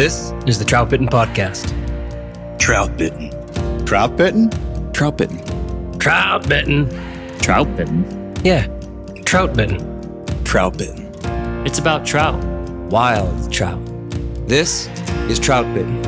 This is the Troutbitten podcast. Troutbitten. Troutbitten? Troutbitten. Troutbitten. Troutbitten? Yeah, Troutbitten. Troutbitten. It's about trout. Wild trout. This is Troutbitten.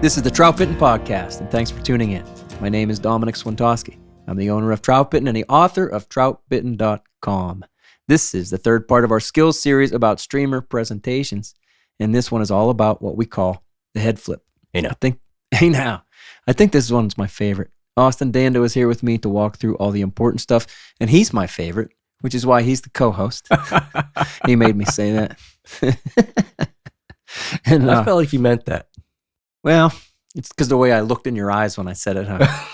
This is the Troutbitten podcast, and thanks for tuning in. My name is Dominic Swintoski. I'm the owner of Troutbitten and the author of Troutbitten.com. This is the third part of our skills series about streamer presentations, and this one is all about what we call the head flip. Hey now. I think this one's my favorite. Austin Dando is here with me to walk through all the important stuff, and he's my favorite, which is why he's the co-host. He made me say that. And I felt like you meant that. well, it's because the way I looked in your eyes when I said it, huh?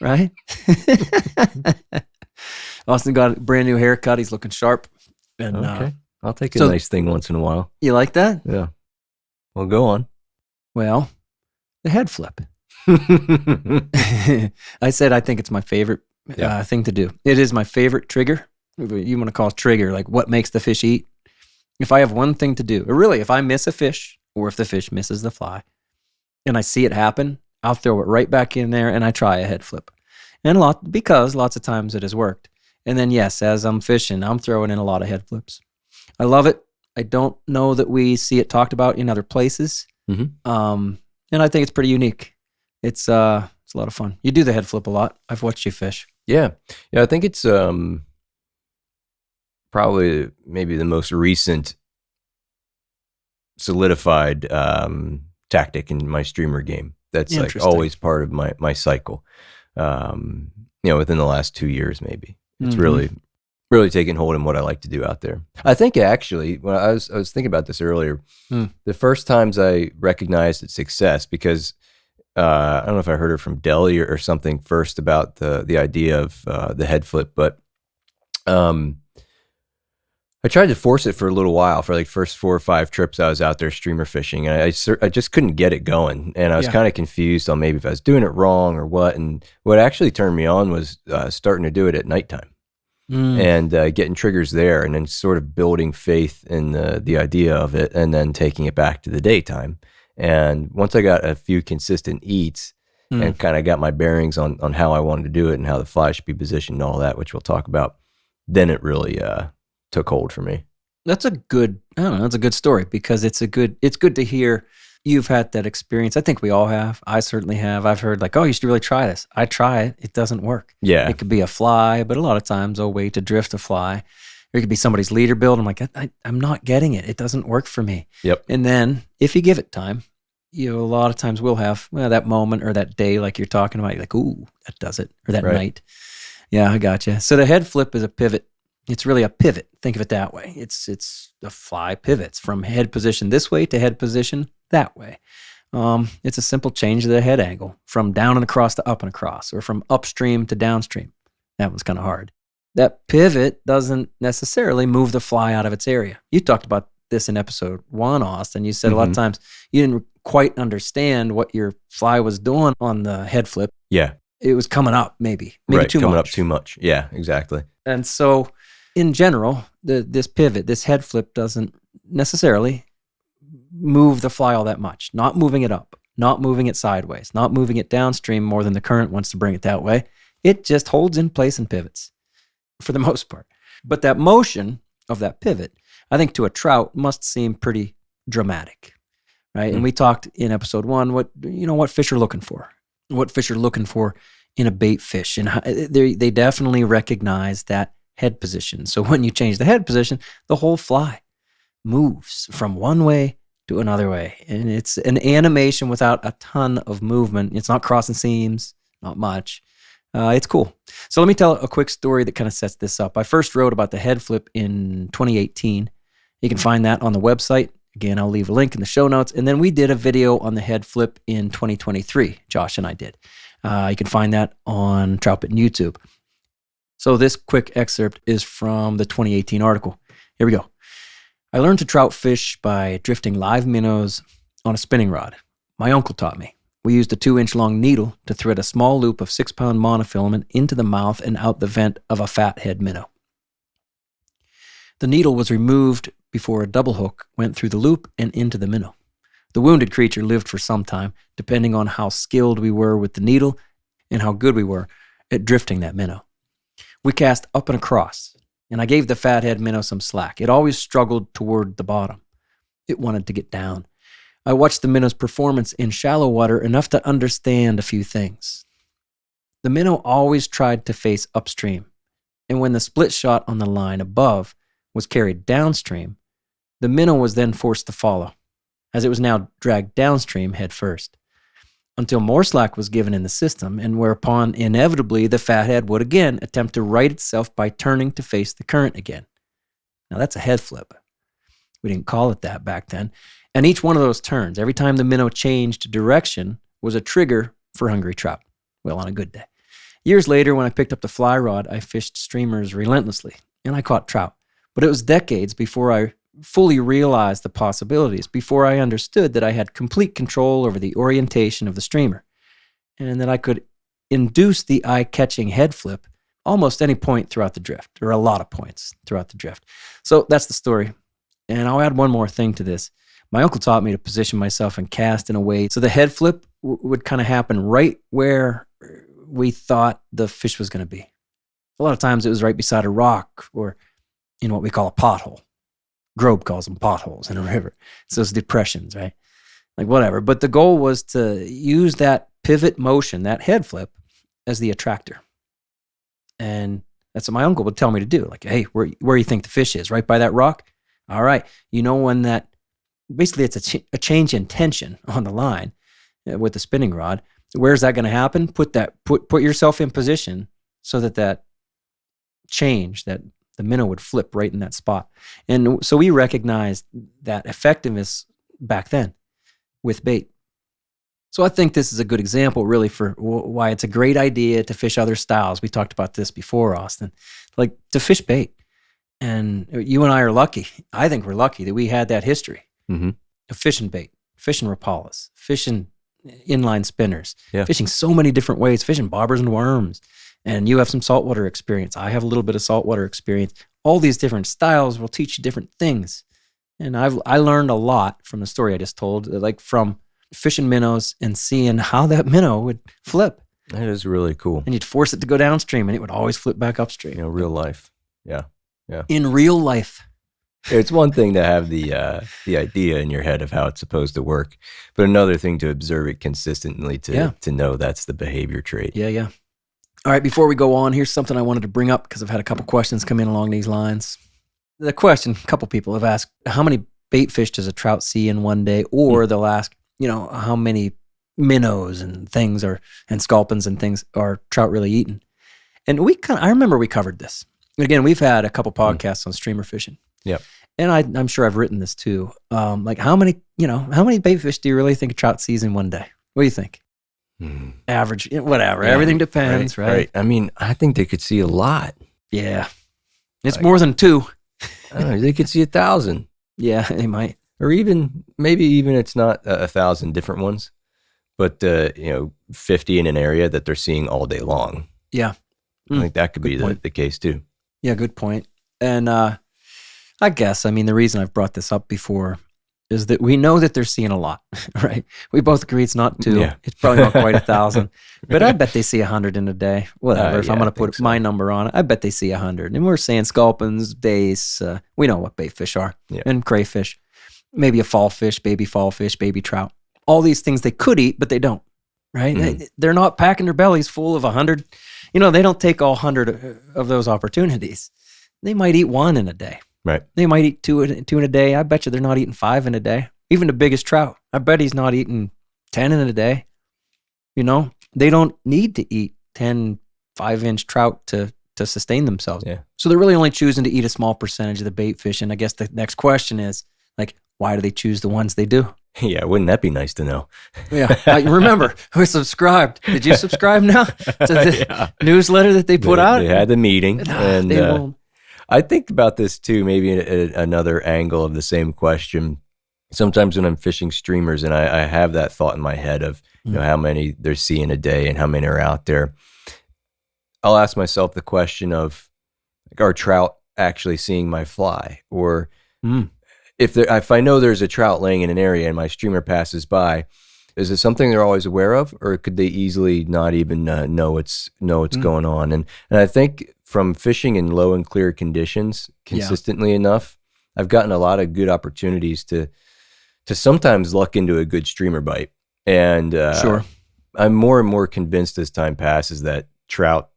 Right? Austin got a brand new haircut. He's looking sharp. And Okay. I'll take a so- nice thing once in a while. you like that? Yeah. Well, go on. Well, the head flip. I said I think it's my favorite thing to do. It is my favorite trigger. You want to call it trigger, like what makes the fish eat. If I have one thing to do, or really if I miss a fish, or if the fish misses the fly, and I see it happen, I'll throw it right back in there and I try a head flip. And lots of times it has worked. And then yes, as I'm fishing, I'm throwing in a lot of head flips. I love it. I don't know that we see it talked about in other places. Mhm. And I think it's pretty unique. It's a lot of fun. You do the head flip a lot. I've watched you fish. Yeah. Yeah, I think it's probably maybe the most recent solidified tactic in my streamer game. That's like Interesting. always part of my cycle. Within the last 2 years, maybe it's Mhm. really taken hold in what I like to do out there. I think actually, when I was thinking about this earlier, the first times I recognized its success, because I don't know if I heard it from Deli or something first about the idea of the head flip, but I tried to force it for a little while for like first 4 or 5 trips I was out there streamer fishing, and I just couldn't get it going, and I was kind of confused on maybe if I was doing it wrong or what. And what actually turned me on was starting to do it at nighttime and getting triggers there, and then sort of building faith in the idea of it, and then taking it back to the daytime. And once I got a few consistent eats and kind of got my bearings on how I wanted to do it and how the fly should be positioned and all that, which we'll talk about, then it really took hold for me. That's a good story, because it's good to hear you've had that experience. I think we all have. I certainly have. I've heard like, oh, you should really try this. I try it. It doesn't work. Yeah. It could be a fly, but a lot of times a way to drift a fly. Or it could be somebody's leader build. I'm like, I'm not getting it. It doesn't work for me. Yep. And then if you give it time, a lot of times we'll have that moment or that day like you're talking about. You're like, ooh, that does it. Or that night. Yeah, I gotcha. So the head flip is a pivot. It's really a pivot. Think of it that way. It's the fly pivots from head position this way to head position that way. It's a simple change of the head angle from down and across to up and across, or from upstream to downstream. That one's kind of hard. That pivot doesn't necessarily move the fly out of its area. You talked about this in episode 1, Austin. You said a lot of times you didn't quite understand what your fly was doing on the head flip. Yeah. It was coming up, maybe Right, too coming much. up too much. Yeah, exactly. And so, in general, this pivot, this head flip doesn't necessarily move the fly all that much. Not moving it up, not moving it sideways, not moving it downstream more than the current wants to bring it that way. It just holds in place and pivots for the most part. But that motion of that pivot, I think to a trout must seem pretty dramatic, right? And we talked in episode 1 what fish are looking for, what fish are looking for in a bait fish, and they definitely recognize that head position. So when you change the head position, the whole fly moves from one way to another way. And it's an animation without a ton of movement. It's not crossing seams, not much. It's cool. So let me tell a quick story that kind of sets this up. I first wrote about the head flip in 2018. You can find that on the website. Again, I'll leave a link in the show notes. And then we did a video on the head flip in 2023. Josh and I did. You can find that on Troutbitten YouTube. So this quick excerpt is from the 2018 article. Here we go. I learned to trout fish by drifting live minnows on a spinning rod. My uncle taught me. We used a 2-inch long needle to thread a small loop of 6-pound monofilament into the mouth and out the vent of a fathead minnow. The needle was removed before a double hook went through the loop and into the minnow. The wounded creature lived for some time, depending on how skilled we were with the needle and how good we were at drifting that minnow. We cast up and across, and I gave the fathead minnow some slack. It always struggled toward the bottom. It wanted to get down. I watched the minnow's performance in shallow water enough to understand a few things. The minnow always tried to face upstream, and when the split shot on the line above was carried downstream, the minnow was then forced to follow, as it was now dragged downstream head first, until more slack was given in the system, and whereupon inevitably the fathead would again attempt to right itself by turning to face the current again. Now that's a head flip. We didn't call it that back then. And each one of those turns, every time the minnow changed direction, was a trigger for hungry trout. Well, on a good day. Years later, when I picked up the fly rod, I fished streamers relentlessly, and I caught trout. But it was decades before I fully realized the possibilities, before I understood that I had complete control over the orientation of the streamer, and that I could induce the eye-catching head flip almost any point throughout the drift, or a lot of points throughout the drift. So that's the story. And I'll add one more thing to this. My uncle taught me to position myself and cast in a way so the head flip would kind of happen right where we thought the fish was going to be. A lot of times it was right beside a rock or in what we call a pothole. Grobe calls them potholes in a river. It's those depressions, right? Like whatever. But the goal was to use that pivot motion, that head flip, as the attractor. And that's what my uncle would tell me to do. Like, hey, where you think the fish is? Right by that rock? All right. You know when that, basically it's a change in tension on the line with the spinning rod. Where's that going to happen? Put yourself in position so that change, that the minnow would flip right in that spot. And so we recognized that effectiveness back then with bait. So I think this is a good example really for why it's a great idea to fish other styles. We talked about this before, Austin, like to fish bait. And you and I are lucky. I think we're lucky that we had that history of fishing bait, fishing rapalas, fishing inline spinners, fishing so many different ways, fishing bobbers and worms. And you have some saltwater experience. I have a little bit of saltwater experience. All these different styles will teach you different things. And I learned a lot from the story I just told, like from fishing minnows and seeing how that minnow would flip. That is really cool. And you'd force it to go downstream and it would always flip back upstream. You know, real life. Yeah. Yeah. In real life. It's one thing to have the idea in your head of how it's supposed to work, but another thing to observe it consistently to know that's the behavior trait. Yeah, yeah. All right, before we go on, here's something I wanted to bring up because I've had a couple questions come in along these lines. The question, a couple people have asked, how many bait fish does a trout see in one day? Or they'll ask, how many minnows and things and sculpins and things are trout really eating? And I remember we covered this. Again, we've had a couple podcasts on streamer fishing. Yep. And I'm sure I've written this too. Like how many bait fish do you really think a trout sees in one day? What do you think? Average, whatever. Yeah, everything depends, right? I mean, I think they could see a lot. Yeah. It's more than 2. I don't know, they could see 1,000. Yeah, they might. Or maybe it's not 1,000 different ones, but 50 in an area that they're seeing all day long. Yeah. I think that could be the case too. Yeah, good point. And I guess, the reason I've brought this up before is that we know that they're seeing a lot, right? We both agree it's not 2. Yeah. It's probably not quite 1,000. But I bet they see 100 in a day. Whatever. If I'm going to put my number on it, I bet they see 100. And we're saying sculpins, dace. We know what bait fish are. Yeah. And crayfish. Maybe a fall fish, baby trout. All these things they could eat, but they don't, right? They're not packing their bellies full of 100. They don't take all 100 of those opportunities. They might eat 1 in a day. Right. They might eat 2 in a day. I bet you they're not eating 5 in a day. Even the biggest trout, I bet he's not eating 10 in a day. They don't need to eat 10 5-inch trout to sustain themselves. Yeah. So they're really only choosing to eat a small percentage of the bait fish. And I guess the next question is, like, why do they choose the ones they do? Yeah, wouldn't that be nice to know? Yeah. Remember, we subscribed. Did you subscribe now to the newsletter that they put out? They had the meeting. And I think about this too, maybe another angle of the same question. sometimes when I'm fishing streamers and I have that thought in my head of, how many they're seeing a day and how many are out there, I'll ask myself the question of, like, are trout actually seeing my fly? Or if I know there's a trout laying in an area and my streamer passes by, is it something they're always aware of, or could they easily not even know what's going on? And I think from fishing in low and clear conditions consistently enough, I've gotten a lot of good opportunities to sometimes luck into a good streamer bite. And Sure. I'm more and more convinced as time passes that trout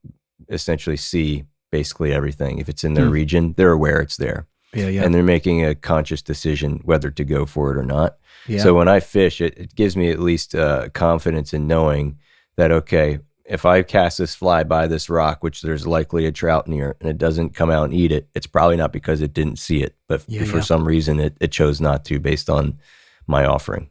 essentially see basically everything. If it's in their region, they're aware it's there. Yeah. And they're making a conscious decision whether to go for it or not. Yeah. So when I fish, it gives me at least confidence in knowing that, okay, if I cast this fly by this rock, which there's likely a trout near, and it doesn't come out and eat it, it's probably not because it didn't see it, but for some reason it chose not to based on my offering.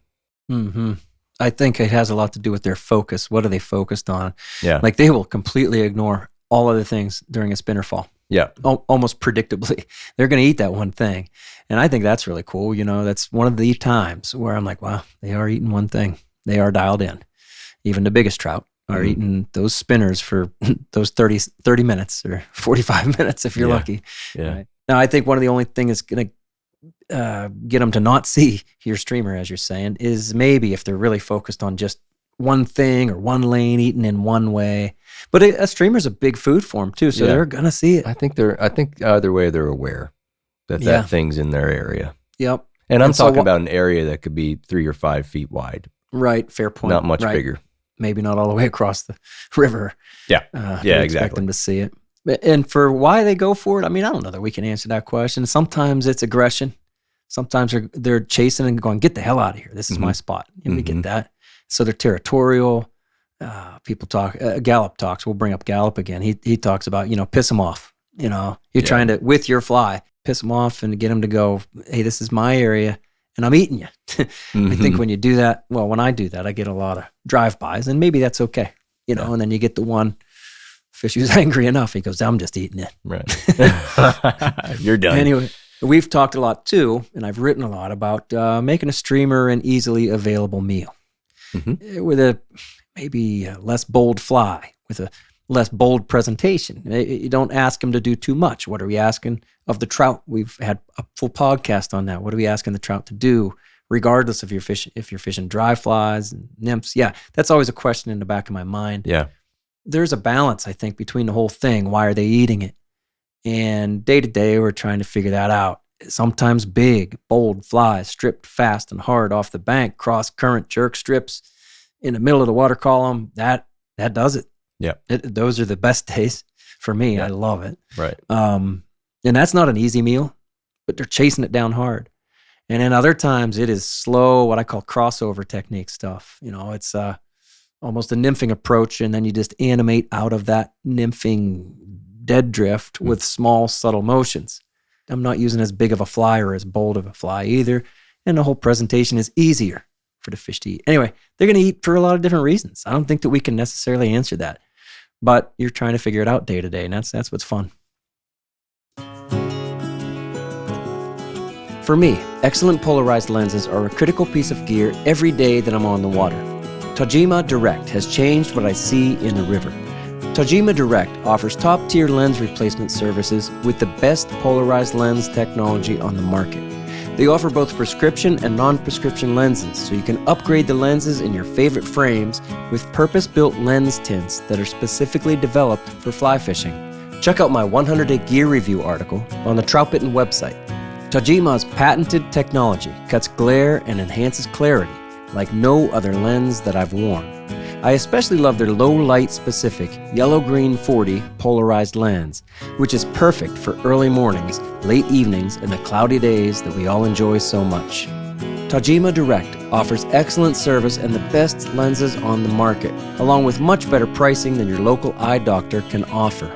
Mm-hmm. I think it has a lot to do with their focus. What are they focused on? Yeah. Like they will completely ignore all other things during a spinner fall. Yeah. Almost predictably. They're going to eat that one thing. And I think that's really cool. That's one of the times where I'm like, wow, they are eating one thing. They are dialed in. Even the biggest trout are eating those spinners for those 30 minutes or 45 minutes if you're lucky. Yeah. Right? Now, I think one of the only thing is going to get them to not see your streamer, as you're saying, is maybe if they're really focused on just one thing or one lane eaten in one way. But a streamer's a big food for them too, so they're gonna see it. I think either way they're aware that thing's in their area. Yep. And I'm talking about an area that could be 3 or 5 feet wide. Right. Fair point. Not much bigger. Maybe not all the way across the river. Yeah. Expect Exactly. them to see it. And for why they go for it, I mean, I don't know that we can answer that question. Sometimes it's aggression. Sometimes they're chasing and going, get the hell out of here. This is my spot. We get that. So they're territorial. People talk, Gallup talks, we'll bring up Gallup again. He talks about, piss them off. You're trying to, with your fly, piss them off and get them to go, hey, this is my area and I'm eating you. I think when you do that, when I do that, I get a lot of drive-bys and maybe that's okay, and then you get the one fish who's angry enough. He goes, I'm just eating it. Right. You're done. Anyway, we've talked a lot too, and I've written a lot about making a streamer an easily available meal. With a maybe less bold fly, with a less bold presentation. You don't ask them to do too much. What are we asking of the trout? We've had a full podcast on that. What are we asking the trout to do, regardless of if you're fishing dry flies and nymphs? Yeah, that's always a question in the back of my mind. Yeah. There's a balance, I think, between the whole thing. Why are they eating it? And day to day, we're trying to figure that out. Sometimes big, bold flies stripped fast and hard off the bank, cross current jerk strips in the middle of the water column. That does it. Yeah. Those are the best days for me. Yeah. I love it. Right. And that's not an easy meal, but they're chasing it down hard. And then other times it is slow, what I call crossover technique stuff. It's almost a nymphing approach, and then you just animate out of that nymphing dead drift with small, subtle motions. I'm not using as big of a fly or as bold of a fly either. And the whole presentation is easier for the fish to eat. Anyway, they're going to eat for a lot of different reasons. I don't think that we can necessarily answer that. But you're trying to figure it out day to day, and that's what's fun. For me, excellent polarized lenses are a critical piece of gear every day that I'm on the water. Tajima Direct has changed what I see in the river. Tajima Direct offers top-tier lens replacement services with the best polarized lens technology on the market. They offer both prescription and non-prescription lenses, so you can upgrade the lenses in your favorite frames with purpose-built lens tints that are specifically developed for fly fishing. Check out my 100-day gear review article on the Troutbitten website. Tajima's patented technology cuts glare and enhances clarity like no other lens that I've worn. I especially love their low-light specific yellow-green 40 polarized lens, which is perfect for early mornings, late evenings, and the cloudy days that we all enjoy so much. Tajima Direct offers excellent service and the best lenses on the market, along with much better pricing than your local eye doctor can offer.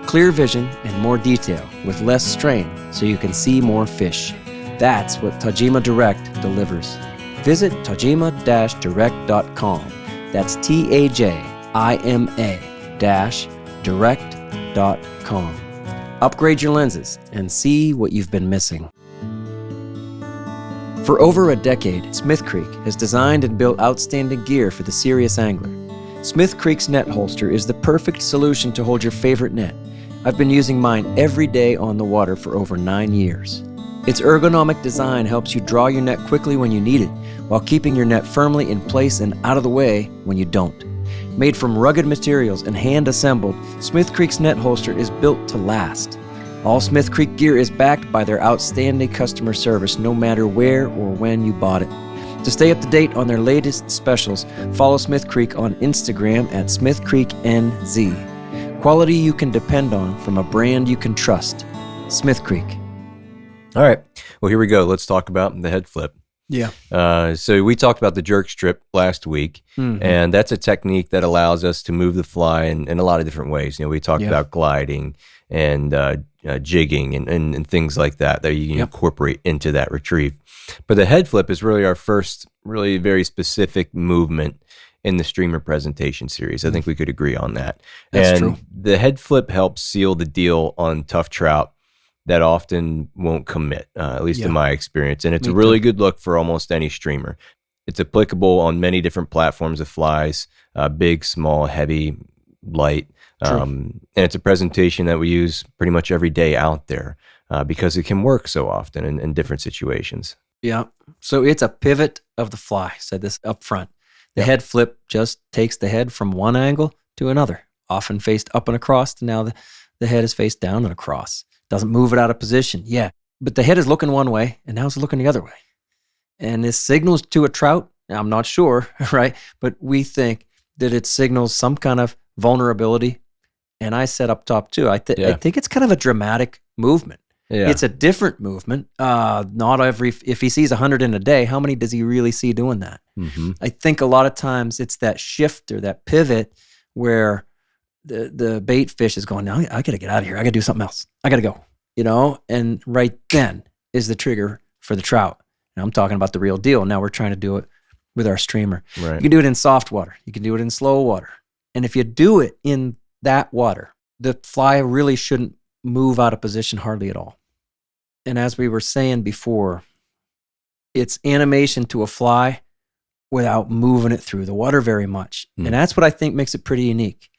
Clear vision and more detail with less strain so you can see more fish. That's what Tajima Direct delivers. Visit tajima-direct.com. That's TAJIMA-direct.com. Upgrade your lenses and see what you've been missing. For over a decade, Smith Creek has designed and built outstanding gear for the serious angler. Smith Creek's net holster is the perfect solution to hold your favorite net. I've been using mine every day on the water for over 9 years. Its ergonomic design helps you draw your net quickly when you need it, while keeping your net firmly in place and out of the way when you don't. Made from rugged materials and hand-assembled, Smith Creek's net holster is built to last. All Smith Creek gear is backed by their outstanding customer service no matter where or when you bought it. To stay up to date on their latest specials, follow Smith Creek on Instagram at SmithCreekNZ. Quality you can depend on from a brand you can trust. Smith Creek. All right. Well, here we go. Let's talk about the head flip. Yeah. So we talked about the jerk strip last week, and that's a technique that allows us to move the fly in a lot of different ways. We talked about gliding and jigging and things like that you can incorporate into that retrieve. But the head flip is really our first really very specific movement in the streamer presentation series. I think we could agree on that. That's true. The head flip helps seal the deal on tough trout that often won't commit, at least in my experience. And it's a really good look for almost any streamer. It's applicable on many different platforms of flies, big, small, heavy, light. And it's a presentation that we use pretty much every day out there because it can work so often in different situations. Yeah. So it's a pivot of the fly. Said this up front. The head flip just takes the head from one angle to another, often faced up and across. And now the head is faced down and across. Doesn't move it out of position. Yeah. But the head is looking one way and now it's looking the other way. And this signals to a trout. I'm not sure, right? But we think that it signals some kind of vulnerability. And I said up top too, I think it's kind of a dramatic movement. Yeah. It's a different movement. If he sees 100 in a day, how many does he really see doing that? Mm-hmm. I think a lot of times it's that shift or that pivot where the bait fish is going, now I got to get out of here. I got to do something else. I got to go, and right then is the trigger for the trout. And I'm talking about the real deal. Now we're trying to do it with our streamer. Right. You can do it in soft water. You can do it in slow water. And if you do it in that water, the fly really shouldn't move out of position hardly at all. And as we were saying before, it's animation to a fly without moving it through the water very much. And that's what I think makes it pretty unique.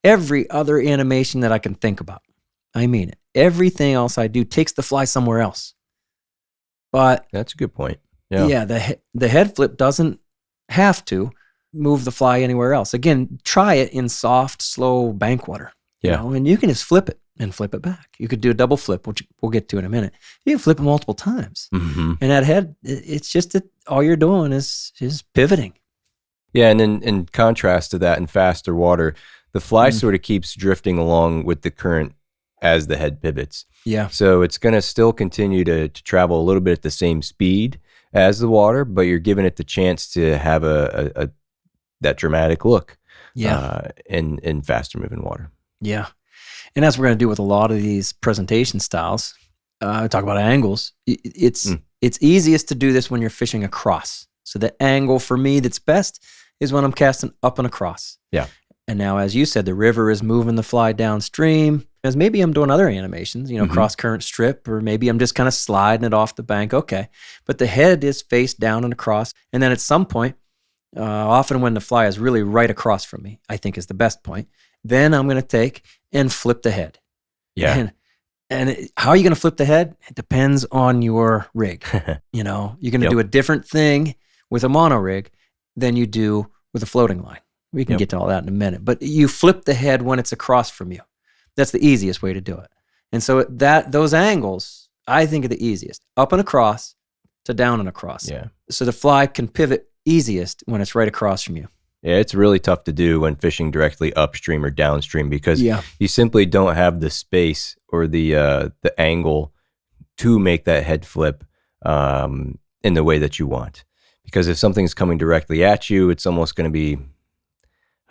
Every other animation that I can think about, I mean it, everything else I do takes the fly somewhere else. But that's a good point. Yeah, the head flip doesn't have to move the fly anywhere else. Again, try it in soft, slow bank water. And you can just flip it and flip it back. You could do a double flip, which we'll get to in a minute. You can flip it multiple times. Mm-hmm. And that head, it's just that all you're doing is pivoting. Yeah, and then in contrast to that, in faster water, the fly sort of keeps drifting along with the current as the head pivots. Yeah. So it's going to still continue to travel a little bit at the same speed as the water, but you're giving it the chance to have that dramatic look in faster moving water. Yeah. And as we're going to do with a lot of these presentation styles, talk about angles, it's easiest to do this when you're fishing across. So the angle for me that's best is when I'm casting up and across. Yeah. And now, as you said, the river is moving the fly downstream. As maybe I'm doing other animations, cross current strip, or maybe I'm just kind of sliding it off the bank. Okay. But the head is faced down and across. And then at some point, often when the fly is really right across from me, I think is the best point, then I'm going to take and flip the head. Yeah. And how are you going to flip the head? It depends on your rig. You're going to do a different thing with a mono rig than you do with a floating line. We can get to all that in a minute. But you flip the head when it's across from you. That's the easiest way to do it. And so those angles, I think, are the easiest. Up and across to down and across. Yeah. So the fly can pivot easiest when it's right across from you. Yeah, it's really tough to do when fishing directly upstream or downstream because you simply don't have the space or the angle to make that head flip in the way that you want. Because if something's coming directly at you, it's almost going to be,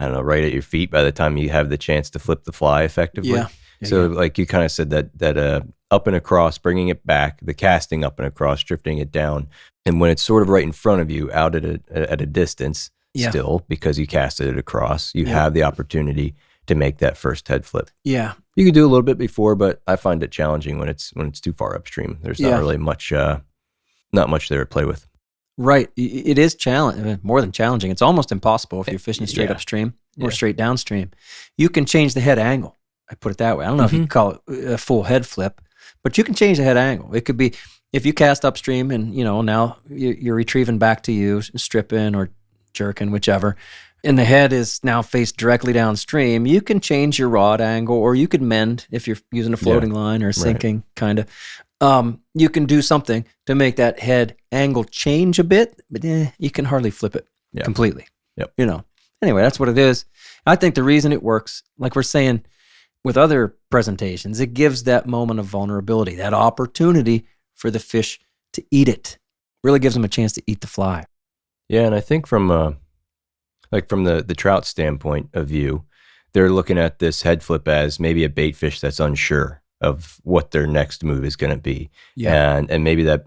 right at your feet by the time you have the chance to flip the fly effectively. Yeah. So like you kind of said that up and across, bringing it back, the casting up and across, drifting it down. And when it's sort of right in front of you, out at a distance, still, because you casted it across, you have the opportunity to make that first head flip. Yeah. You can do a little bit before, but I find it challenging when it's too far upstream. There's not really much not much there to play with. Right. It is more than challenging. It's almost impossible if you're fishing straight upstream or straight downstream. You can change the head angle. I put it that way. I don't know if you can call it a full head flip, but you can change the head angle. It could be if you cast upstream and, now you're retrieving back to you, stripping or jerking, whichever, and the head is now faced directly downstream, you can change your rod angle, or you could mend if you're using a floating line or sinking kind of. You can do something to make that head angle change a bit, but you can hardly flip it completely. Yep. Anyway, that's what it is. I think the reason it works, like we're saying with other presentations, it gives that moment of vulnerability, that opportunity for the fish to eat it. Really gives them a chance to eat the fly. Yeah, and I think from the trout standpoint of view, they're looking at this head flip as maybe a bait fish that's unsure of what their next move is going to be. Yeah. And maybe that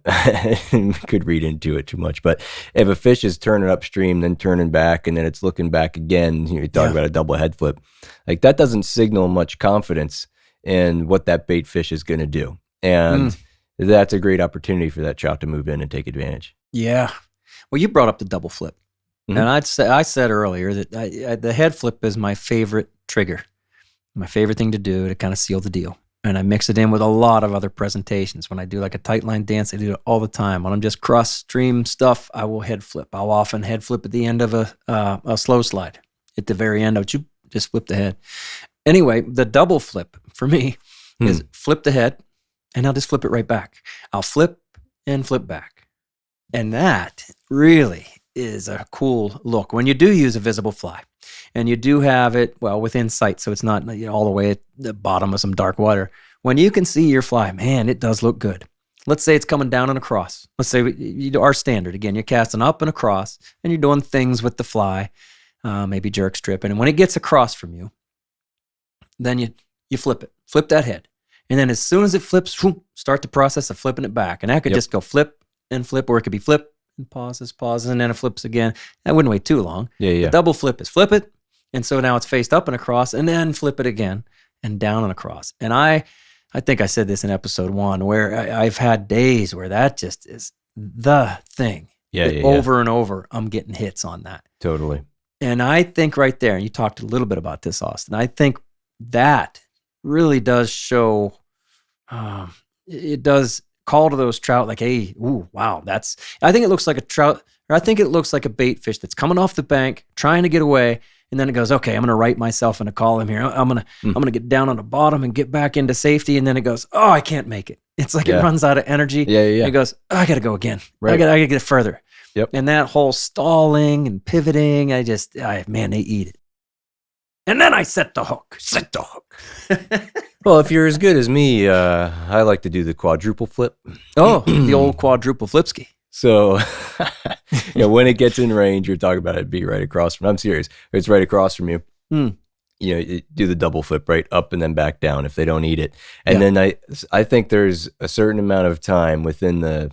could read into it too much. But if a fish is turning upstream, then turning back, and then it's looking back again, you talk about a double head flip, like that doesn't signal much confidence in what that bait fish is going to do. And that's a great opportunity for that trout to move in and take advantage. Yeah. Well, you brought up the double flip. And I said earlier that the head flip is my favorite trigger, my favorite thing to do to kind of seal the deal. And I mix it in with a lot of other presentations. When I do like a tight line dance, I do it all the time. When I'm just cross stream stuff, I will head flip. I'll often head flip at the end of a slow slide. At the very end, just flip the head. Anyway, the double flip for me is flip the head, and I'll just flip it right back. I'll flip and flip back. And that really is a cool look when you do use a visible fly. And you do have it, within sight, so it's not all the way at the bottom of some dark water. When you can see your fly, man, it does look good. Let's say it's coming down and across. Let's say you do our standard. Again, you're casting up and across, and you're doing things with the fly, maybe jerk stripping. And when it gets across from you, then you flip it. Flip that head. And then as soon as it flips, start the process of flipping it back. And that could just go flip and flip, or it could be flip and pauses, and then it flips again. That wouldn't wait too long. The double flip is flip it. And so now it's faced up and across, and then flip it again and down and across. And I think I said this in episode 1, where I've had days where that just is the thing. Over and over, I'm getting hits on that. Totally. And I think right there, and you talked a little bit about this, Austin, I think that really does show, it does call to those trout like, hey, ooh, wow, I think it looks like a trout, or I think it looks like a bait fish that's coming off the bank, trying to get away. And then it goes, okay, I'm going to write myself in a column here. I'm going to get down on the bottom and get back into safety. And then it goes, oh, I can't make it. It's like it runs out of energy. And it goes, oh, I got to go again. Right. I got to get further. Yep. And that whole stalling and pivoting, man, they eat it. And then I set the hook. Well, if you're as good as me, I like to do the quadruple flip. Oh, the old quadruple flipski. So, when it gets in range, you're talking about it be right across from. I'm serious. It's right across from you. You do the double flip right up and then back down if they don't eat it. And then I think there's a certain amount of time within the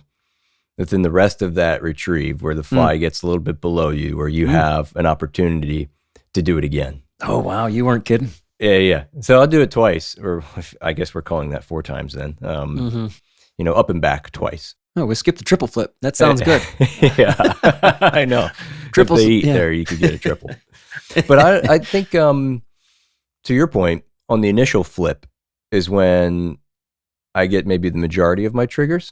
rest of that retrieve where the fly gets a little bit below you, where you have an opportunity to do it again. Oh wow, you weren't kidding. Yeah. So I'll do it twice, or I guess we're calling that 4 times then. Up and back twice. Oh, we skipped the triple flip. That sounds good. Yeah, I know. Triples, if they eat there, you could get a triple. But I think, to your point, on the initial flip is when I get maybe the majority of my triggers,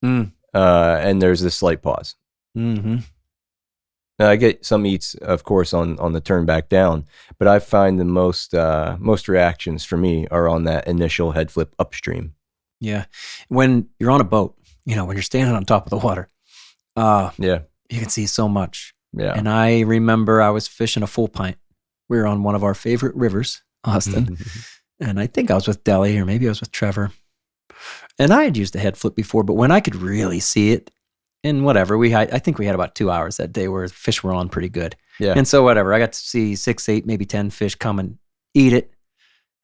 and there's this slight pause. Now, I get some eats, of course, on the turn back down, but I find the most reactions for me are on that initial head flip upstream. Yeah, when you're on a boat. When you're standing on top of the water, you can see so much. Yeah. And I remember I was fishing a full pint. We were on one of our favorite rivers, Austin. And I think I was with Deli, or maybe I was with Trevor. And I had used the head flip before, but when I could really see it, and whatever, I think we had about 2 hours that day where the fish were on pretty good. Yeah. And so whatever, I got to see 6, 8, maybe 10 fish come and eat it.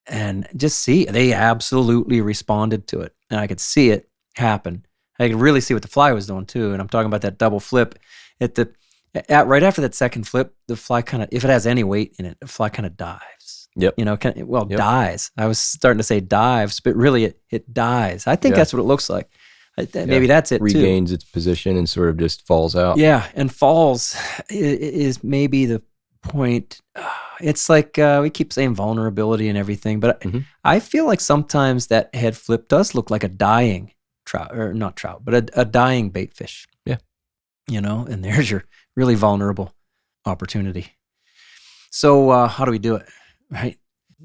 And just see, they absolutely responded to it. And I could see it happen. I could really see what the fly was doing too. And I'm talking about that double flip. Right after that second flip, the fly kind of, if it has any weight in it, the fly kind of dives. Yep. Dies. I was starting to say dives, but really it dies. I think that's what it looks like. Maybe that's it too. Regains its position and sort of just falls out. Yeah, and falls is maybe the point. It's like we keep saying vulnerability and everything, but I feel like sometimes that head flip does look like a dying trout, or not trout, but a dying bait fish. Yeah. And there's your really vulnerable opportunity. So how do we do it, right?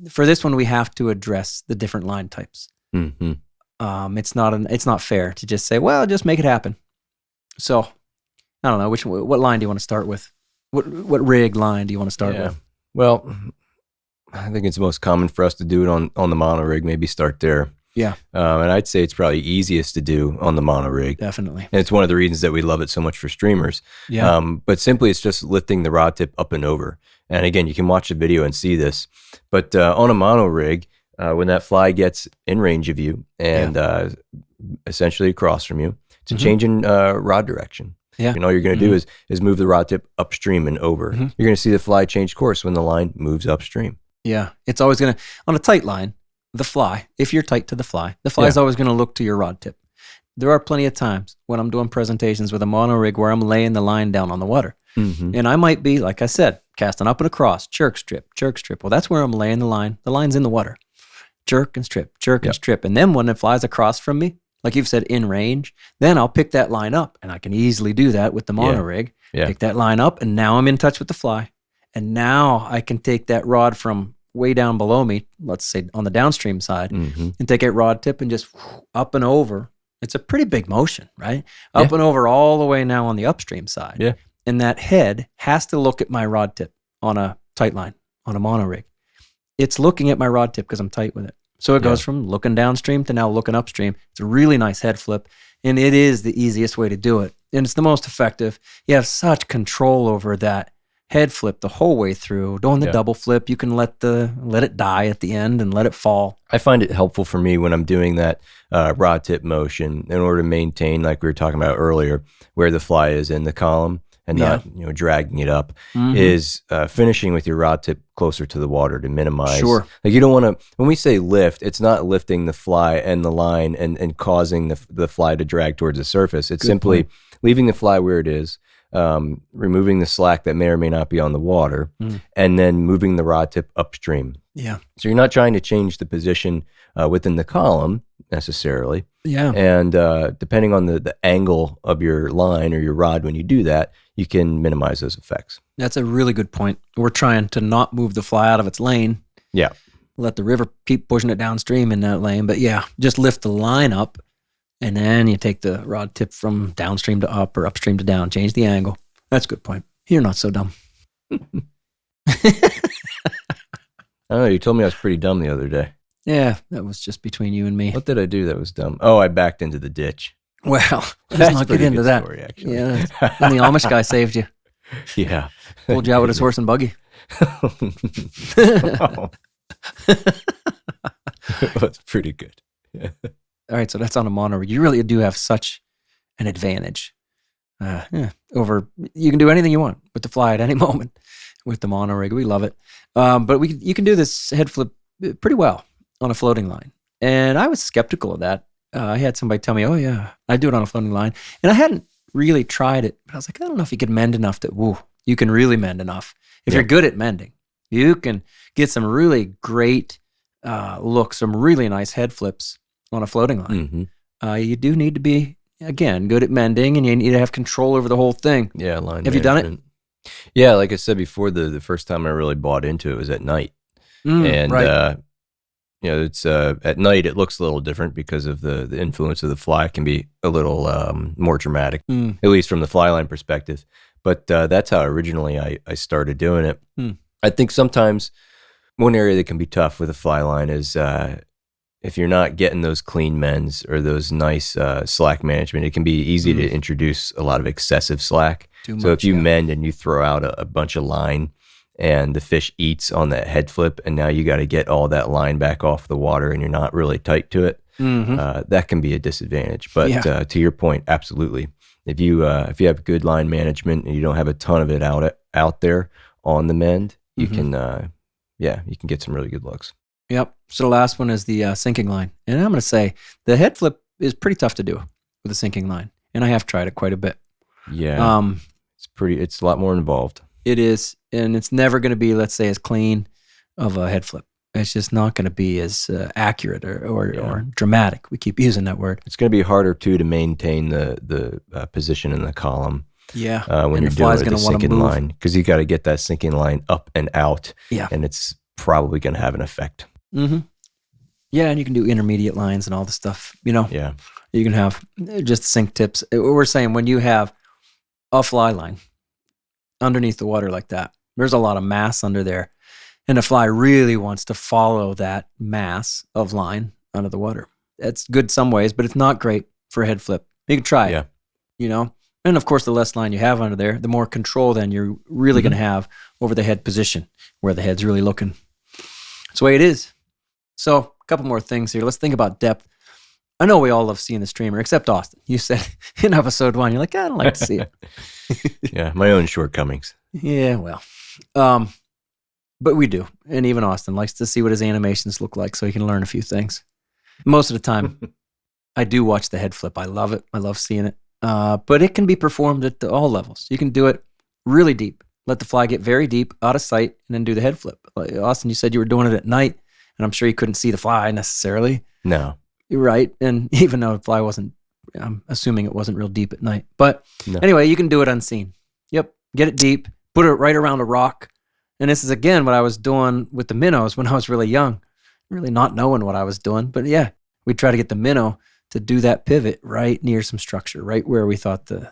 For this one, we have to address the different line types. Mm-hmm. It's not fair to just say, well, just make it happen. So I don't know what line do you want to start with? What rig line do you want to start with? Well, I think it's most common for us to do it on the mono rig. Maybe start there. Yeah. And I'd say it's probably easiest to do on the mono rig. Definitely. And it's one of the reasons that we love it so much for streamers. Yeah. But simply, it's just lifting the rod tip up and over. And again, you can watch the video and see this. But on a mono rig, when that fly gets in range of you and essentially across from you, it's a change in rod direction. Yeah. And all you're going to do is move the rod tip upstream and over. You're going to see the fly change course when the line moves upstream. Yeah. It's always going to, on a tight line, the fly, if you're tight to the fly is always going to look to your rod tip. There are plenty of times when I'm doing presentations with a mono rig where I'm laying the line down on the water. And I might be, like I said, casting up and across, jerk, strip. Well, that's where I'm laying the line. The line's in the water. Jerk and strip. And then when it flies across from me, like you've said, in range, then I'll pick that line up, and I can easily do that with the mono rig. Pick that line up, and now I'm in touch with the fly. And now I can take that rod from way down below me, let's say on the downstream side, and take a rod tip and just up and over. It's a pretty big motion, right? Up and over all the way now on the upstream side. Yeah. And that head has to look at my rod tip on a tight line, on a mono rig. It's looking at my rod tip because I'm tight with it. So it goes from looking downstream to now looking upstream. It's a really nice head flip, and it is the easiest way to do it. And it's the most effective. You have such control over that head flip the whole way through. Doing the double flip, you can let it die at the end and let it fall. I find it helpful for me when I'm doing that rod tip motion in order to maintain, like we were talking about earlier, where the fly is in the column and not dragging it up, is finishing with your rod tip closer to the water to minimize. Sure. Like you don't want to, when we say lift, it's not lifting the fly and the line and causing the fly to drag towards the surface. It's simply leaving the fly where it is, removing the slack that may or may not be on the water, and then moving the rod tip upstream. Yeah. So you're not trying to change the position within the column necessarily. Yeah. And depending on the angle of your line or your rod when you do that, you can minimize those effects. That's a really good point. We're trying to not move the fly out of its lane. Yeah. Let the river keep pushing it downstream in that lane. But yeah, just lift the line up, and then you take the rod tip from downstream to up or upstream to down. Change the angle. That's a good point. You're not so dumb. I don't know. You told me I was pretty dumb the other day. Yeah, that was just between you and me. What did I do that was dumb? Oh, I backed into the ditch. Well, let's not get into that. Story, actually. Yeah, and the Amish guy saved you. Yeah. Pulled you out with his horse and buggy. That's pretty good. Yeah. All right, so that's on a mono rig. You really do have such an advantage over. You can do anything you want with the fly at any moment with the mono rig. We love it, but you can do this head flip pretty well on a floating line. And I was skeptical of that. I had somebody tell me, "Oh yeah, I do it on a floating line," and I hadn't really tried it. But I was like, I don't know if you could mend enough that you can really mend enough. If you're good at mending, you can get some really great looks, some really nice head flips on a floating line. You do need to be, again, good at mending, and you need to have control over the whole thing. Yeah, line Have you done it? Yeah, like I said before, the first time I really bought into it was at night. And, right. It's at night, it looks a little different because of the influence of the fly can be a little more dramatic, at least from the fly line perspective. But that's how originally I started doing it. I think sometimes one area that can be tough with a fly line is if you're not getting those clean mends or those nice slack management, it can be easy to introduce a lot of excessive slack. So if you mend and you throw out a bunch of line and the fish eats on that head flip, and now you got to get all that line back off the water and you're not really tight to it, that can be a disadvantage. But to your point, absolutely. If you have good line management and you don't have a ton of it out there on the mend, you can get some really good looks. Yep. So the last one is the sinking line. And I'm going to say the head flip is pretty tough to do. with a sinking line, and I have tried it quite a bit. Yeah. It's a lot more involved. It is, and it's never going to be, let's say, as clean of a head flip. It's just not going to be as accurate or dramatic. We keep using that word. It's going to be harder too to maintain the position in the column. Yeah, when you're doing it with a sinking line, because you got to get that sinking line up and out. Yeah, and it's probably going to have an effect. Mm-hmm. Yeah, and you can do intermediate lines and all the stuff. Yeah, you can have just sink tips. We're saying when you have a fly line underneath the water like that, there's a lot of mass under there, and the fly really wants to follow that mass of line under the water. That's good some ways, but it's not great for a head flip. You can try it. And of course, the less line you have under there, the more control then you're really going to have over the head position, where the head's really looking. That's the way it is. So a couple more things here. Let's think about depth. I know we all love seeing the streamer, except Austin. You said in episode 1, you're like, I don't like to see it. Yeah, my own shortcomings. Yeah, well. But we do. And even Austin likes to see what his animations look like so he can learn a few things. Most of the time, I do watch the head flip. I love it. I love seeing it. But it can be performed at all levels. You can do it really deep. Let the fly get very deep, out of sight, and then do the head flip. Like, Austin, you said you were doing it at night, and I'm sure you couldn't see the fly necessarily. No. You're right. And even though the fly wasn't, I'm assuming it wasn't real deep at night. But anyway, you can do it unseen. Yep. Get it deep. Put it right around a rock. And this is, again, what I was doing with the minnows when I was really young. Really not knowing what I was doing. But yeah, we'd try to get the minnow to do that pivot right near some structure, right where we thought the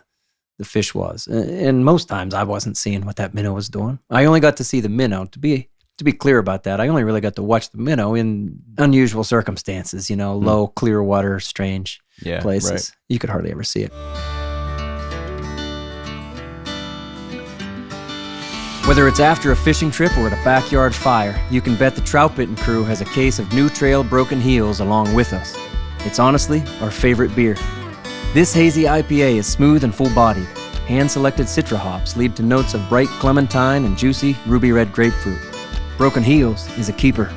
fish was. And most times I wasn't seeing what that minnow was doing. I only got to see the minnow. To be clear about that, I only really got to watch the minnow in unusual circumstances, low, clear water, strange places. Right. You could hardly ever see it. Whether it's after a fishing trip or at a backyard fire, you can bet the Troutbitten crew has a case of New Trail Broken Heels along with us. It's honestly our favorite beer. This hazy IPA is smooth and full-bodied. Hand-selected Citra hops lead to notes of bright clementine and juicy ruby red grapefruit. Broken Heels is a keeper.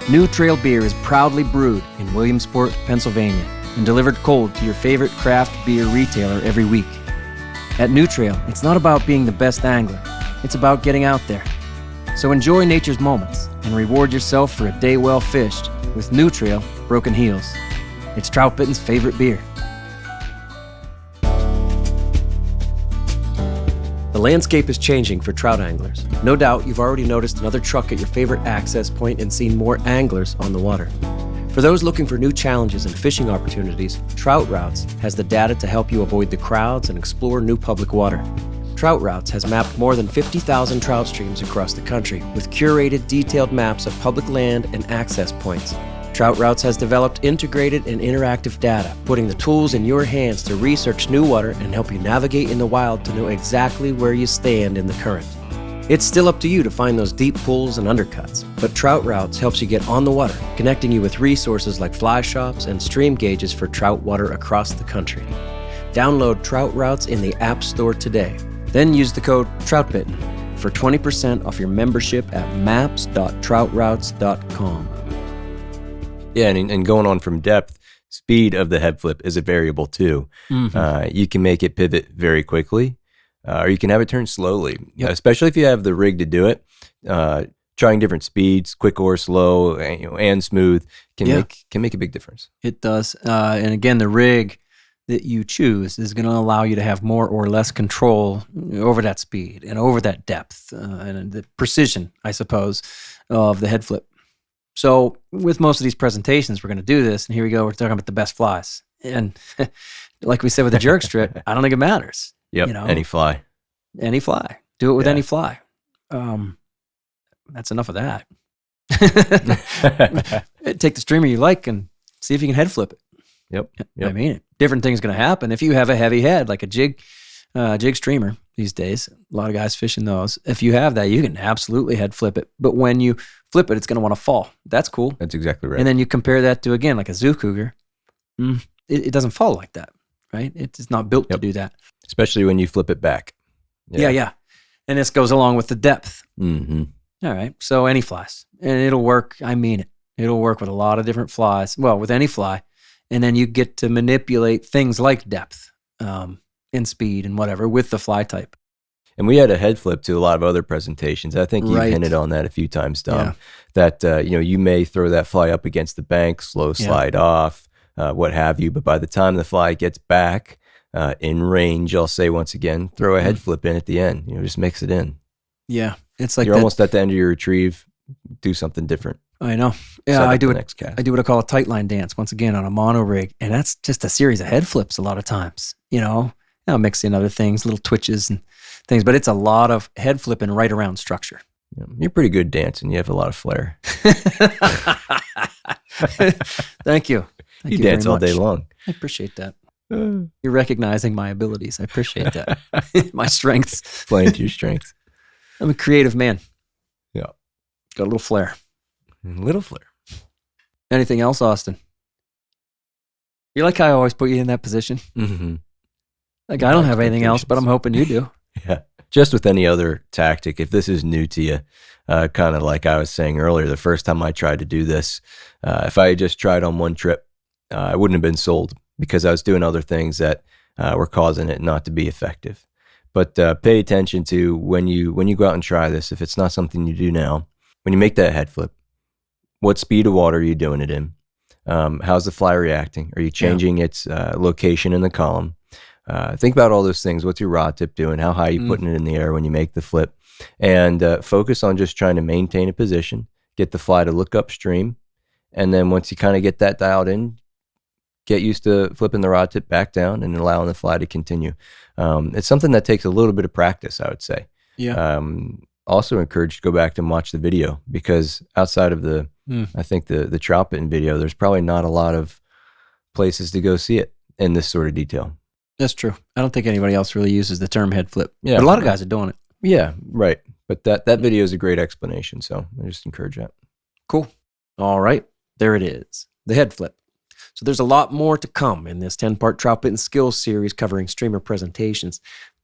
New Trail beer is proudly brewed in Williamsport, Pennsylvania, and delivered cold to your favorite craft beer retailer every week. At New Trail, it's not about being the best angler. It's about getting out there. So enjoy nature's moments and reward yourself for a day well fished with New Trail Broken Heels. It's Troutbitten's favorite beer. The landscape is changing for trout anglers. No doubt you've already noticed another truck at your favorite access point and seen more anglers on the water. For those looking for new challenges and fishing opportunities, Trout Routes has the data to help you avoid the crowds and explore new public water. Trout Routes has mapped more than 50,000 trout streams across the country with curated, detailed maps of public land and access points. Trout Routes has developed integrated and interactive data, putting the tools in your hands to research new water and help you navigate in the wild to know exactly where you stand in the current. It's still up to you to find those deep pools and undercuts, but Trout Routes helps you get on the water, connecting you with resources like fly shops and stream gauges for trout water across the country. Download Trout Routes in the App Store today. Then use the code Troutbitten for 20% off your membership at maps.troutroutes.com. Yeah, and going on from depth, speed of the head flip is a variable too. Mm-hmm. You can make it pivot very quickly, or you can have it turn slowly, especially if you have the rig to do it. Trying different speeds, quick or slow, and smooth, can make a big difference. It does. And again, the rig that you choose is going to allow you to have more or less control over that speed and over that depth and the precision, I suppose, of the head flip. So with most of these presentations, we're going to do this, and here we go. We're talking about the best flies. And like we said with the jerk strip, I don't think it matters. Yep, any fly. Any fly. Do it with any fly. That's enough of that. Take the streamer you like and see if you can head flip it. Yep. I mean, different things going to happen. If you have a heavy head, like a jig streamer these days, a lot of guys fishing those. If you have that, you can absolutely head flip it. But when you flip it, it's going to want to fall. That's cool. That's exactly right. And then you compare that to, again, like a zoo cougar. It doesn't fall like that, right? It's not built to do that. Especially when you flip it back. Yeah. And this goes along with the depth. Mm-hmm. All right. So any flies. And it'll work. I mean it. It'll work with a lot of different flies. Well, with any fly. And then you get to manipulate things like depth and speed and whatever with the fly type. And we had a head flip to a lot of other presentations. I think you Right. hinted on that a few times, Dom, Yeah. that, you may throw that fly up against the bank, slow slide off, what have you. But by the time the fly gets back in range, I'll say once again, throw a head flip in at the end. Just mix it in. Yeah. It's like You're that. almost at the end of your retrieve. Do something different. I know. Yeah, Set up I do the it. next cast. I do what I call a tight line dance once again on a mono rig, and that's just a series of head flips a lot of times. I'll mix in other things, little twitches and things, but it's a lot of head flipping right around structure. Yeah, you're pretty good dancing. You have a lot of flair. Thank you. Thank You very dance all day much. long. I appreciate that. You're recognizing my abilities. I appreciate that. My strengths. Playing to your strengths. I'm a creative man. Yeah. Got a little flair. Little flair. Anything else, Austin? You like how I always put you in that position? Mm-hmm. Like, I don't have anything else, but I'm hoping you do. Yeah. Just with any other tactic, if this is new to you, kind of like I was saying earlier, the first time I tried to do this, if I had just tried on one trip, I wouldn't have been sold because I was doing other things that were causing it not to be effective. But pay attention to when you go out and try this, if it's not something you do now, when you make that head flip, what speed of water are you doing it in? How's the fly reacting? Are you changing its location in the column? Think about all those things. What's your rod tip doing? How high are you putting it in the air when you make the flip? And focus on just trying to maintain a position, get the fly to look upstream. And then once you kind of get that dialed in, get used to flipping the rod tip back down and allowing the fly to continue. It's something that takes a little bit of practice, I would say. Yeah. Also encouraged to go back and watch the video because outside of I think the Troutbitten video, there's probably not a lot of places to go see it in this sort of detail. That's true. I don't think anybody else really uses the term head flip. Yeah. But a lot of guys are doing it. Yeah, right. But that video is a great explanation, so I just encourage that. Cool. All right. There it is. The head flip. So there's a lot more to come in this 10-part Troutbitten skills series covering streamer presentations.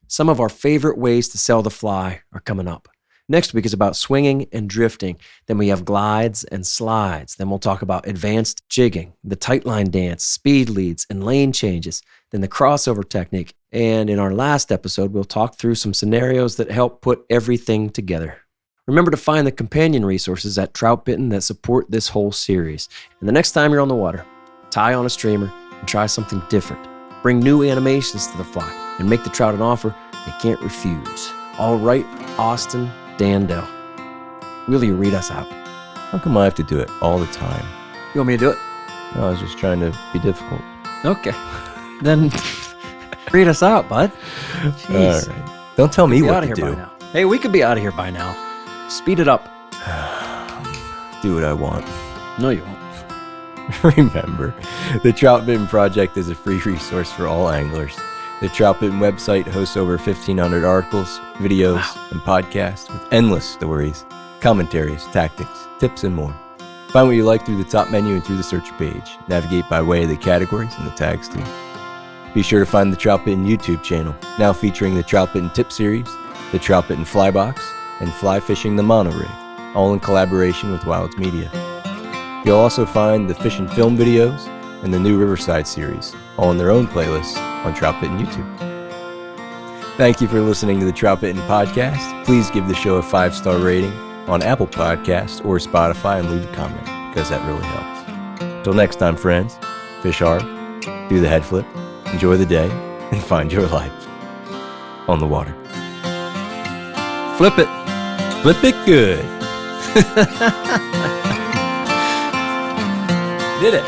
Some of our favorite ways to sell the fly are coming up. Next week is about swinging and drifting. Then we have glides and slides. Then we'll talk about advanced jigging, the tight line dance, speed leads, and lane changes. Then the crossover technique. And in our last episode, we'll talk through some scenarios that help put everything together. Remember to find the companion resources at Troutbitten that support this whole series. And the next time you're on the water, tie on a streamer and try something different. Bring new animations to the fly and make the trout an offer they can't refuse. All right, Austin Dandel, will you read us out? How come I have to do it all the time? You want me to do it? No, I was just trying to be difficult. Okay. Then read us out, bud. Jeez. All right. Don't tell me Be what out of to here do. by now. Hey, we could be out of here by now. Speed it up. Do what I want. No, you won't. Remember, the Troutbitten Project is a free resource for all anglers. The Troutbitten website hosts over 1,500 articles, videos, and podcasts with endless stories, commentaries, tactics, tips, and more. Find what you like through the top menu and through the search page. Navigate by way of the categories and the tags too. Be sure to find the Troutbitten YouTube channel, now featuring the Troutbitten Tip Series, the Troutbitten Flybox, and Fly Fishing the Mono Rig, all in collaboration with Wilds Media. You'll also find the Fish and Film videos and the new Riverside series, all in their own playlists on Troutbitten YouTube. Thank you for listening to the Troutbitten Podcast. Please give the show a 5-star rating on Apple Podcasts or Spotify and leave a comment because that really helps. Until next time, friends, fish hard, do the head flip, enjoy the day, and find your life on the water. Flip it. Flip it good. Did it.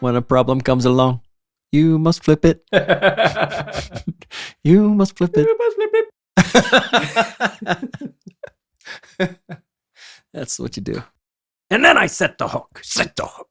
When a problem comes along, you must flip it. You must flip it. That's what you do. And then I set the hook. Set the hook.